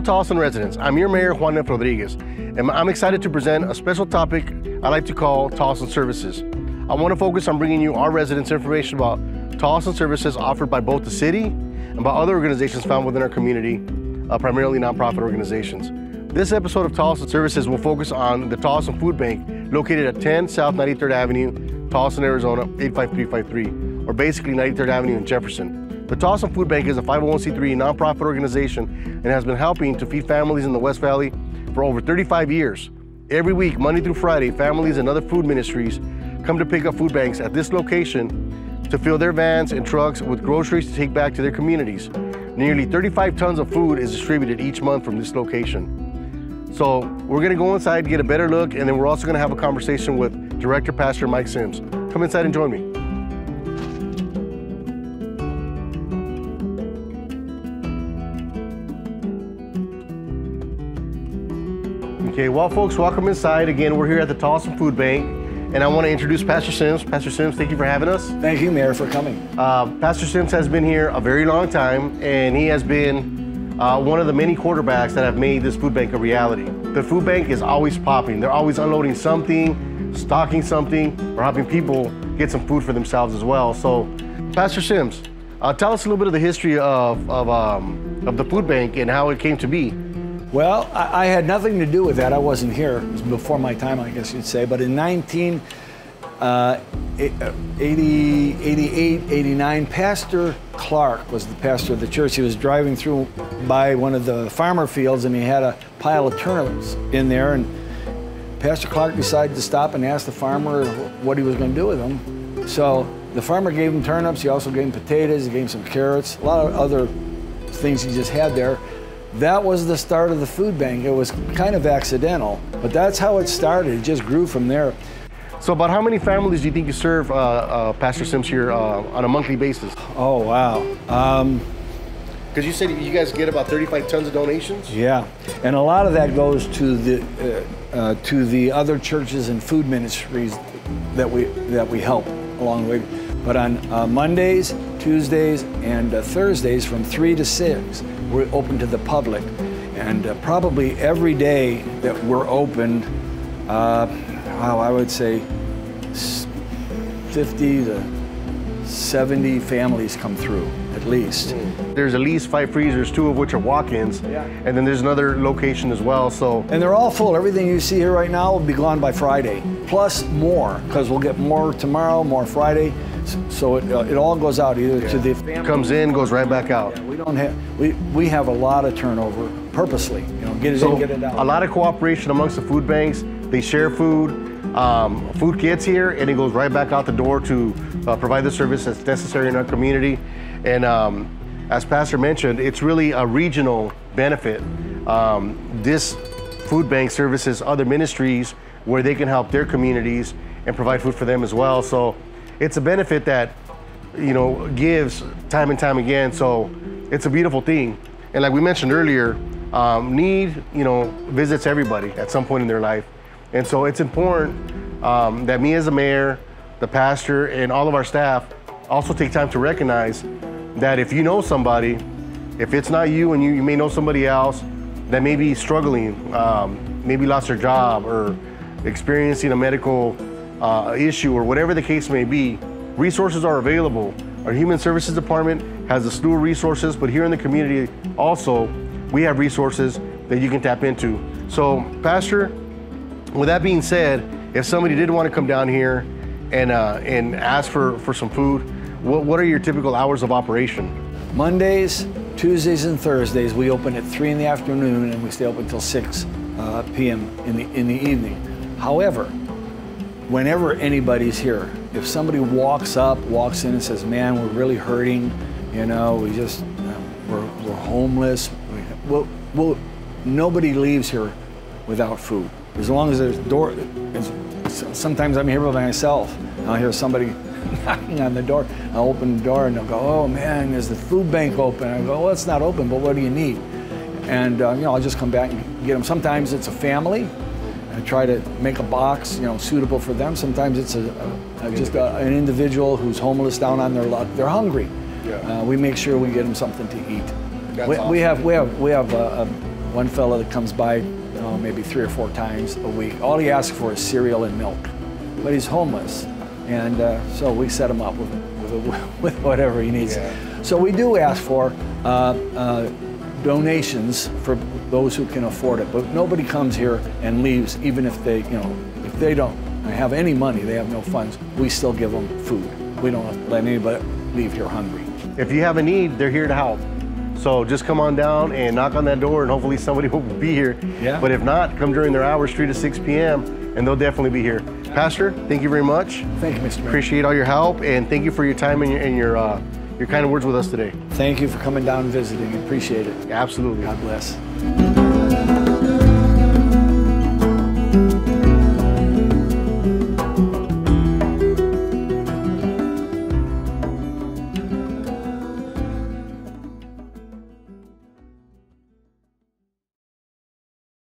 Tolleson residents, I'm your Mayor Juan F. Rodriguez, and I'm excited to present a special topic I like to call Tolleson Services. I want to focus on bringing you our residents information about Tolleson services offered by both the city and by other organizations found within our community, primarily nonprofit organizations. This episode of Tolleson Services will focus on the Tolleson Food Bank located at 10 South 93rd Avenue, Tolleson, Arizona 85353, or basically 93rd Avenue in Jefferson. The Tolleson Food Bank is a 501c3 nonprofit organization and has been helping to feed families in the West Valley for over 35 years. Every week, Monday through Friday, families and other food ministries come to pick up food banks at this location to fill their vans and trucks with groceries to take back to their communities. Nearly 35 tons of food is distributed each month from this location. So we're gonna go inside, get a better look, and then we're also gonna have a conversation with Director Pastor Mike Sims. Come inside and join me. Okay, well folks, welcome inside. Again, we're here at the Tolleson Food Bank, and I wanna introduce Pastor Sims. Pastor Sims, thank you for having us. Thank you, Mayor, for coming. Pastor Sims has been here a very long time, and he has been one of the many quarterbacks that have made this food bank a reality. The food bank is always popping. They're always unloading something, stocking something, or helping people get some food for themselves as well. So, Pastor Sims, tell us a little bit of the history of the food bank and how it came to be. Well, I had nothing to do with that. I wasn't here. It was before my time, I guess you'd say. But in 1988, 89, Pastor Clark was the pastor of the church. He was driving through by one of the farmer fields, and he had a pile of turnips in there, and Pastor Clark decided to stop and ask the farmer what he was going to do with them. So the farmer gave him turnips. He also gave him potatoes. He gave him some carrots, a lot of other things he just had there. That was the start of the food bank. It was kind of accidental, but that's how it started. It just grew from there. So about how many families do you think you serve, Pastor Sims, here on a monthly basis? Oh, wow. Because you said you guys get about 35 tons of donations? Yeah, and a lot of that goes to the other churches and food ministries that we help along the way. But on Mondays, Tuesdays, and Thursdays from 3 to 6, we're open to the public. And probably every day that we're open, wow, I would say 50 to 70 families come through, at least. There's at least 5 freezers, 2 of which are walk-ins, and then there's another location as well. So, and they're all full. Everything you see here right now will be gone by Friday, plus more, because we'll get more tomorrow, more Friday. So it all goes out either to the family. Comes in, goes right back out. Yeah, we have a lot of turnover purposely. Get it in, get it out. A lot of cooperation amongst the food banks. They share food. Food gets here and it goes right back out the door to provide the service that's necessary in our community. And as Pastor mentioned, it's really a regional benefit. This food bank services other ministries where they can help their communities and provide food for them as well. So it's a benefit that, gives time and time again. So it's a beautiful thing. And like we mentioned earlier, need, visits everybody at some point in their life. And so it's important that me as a mayor, the pastor, and all of our staff also take time to recognize that if you know somebody, if it's not you and you may know somebody else that may be struggling, maybe lost their job or experiencing a medical issue or whatever the case may be, resources are available. Our Human Services Department has a slew of resources, but here in the community also, we have resources that you can tap into. So, Pastor, with that being said, if somebody did want to come down here and ask for some food, what are your typical hours of operation? Mondays, Tuesdays, and Thursdays, we open at 3 in the afternoon and we stay open until 6 p.m. in the evening. However, whenever anybody's here, if somebody walks in and says, "Man, we're really hurting, we're homeless," nobody leaves here without food. As long as there's door, sometimes I'm here by myself. I'll hear somebody knocking on the door. I'll open the door and they'll go, "Oh man, is the food bank open?" I go, "Well, it's not open, but what do you need?" And I'll just come back and get them. Sometimes it's a family. I try to make a box, suitable for them. Sometimes it's an individual who's homeless down on their luck. They're hungry. Yeah. We make sure we get them something to eat. We have one fellow that comes by maybe 3 or 4 times a week. All he asks for is cereal and milk, but he's homeless. And so we set him up with whatever he needs. Yeah. So we do ask for donations for those who can afford it, but nobody comes here and leaves, even if they, if they don't have any money, they have no funds, we still give them food. We don't let anybody leave here hungry. If you have a need, they're here to help. So just come on down and knock on that door and hopefully somebody will be here. Yeah. But if not, come during their hours, 3 to 6 p.m. and they'll definitely be here. Pastor, thank you very much. Thank you, Mr. Mayor. Appreciate all your help and thank you for your time and your kind words with us today. Thank you for coming down and visiting. Appreciate it. Absolutely. God bless.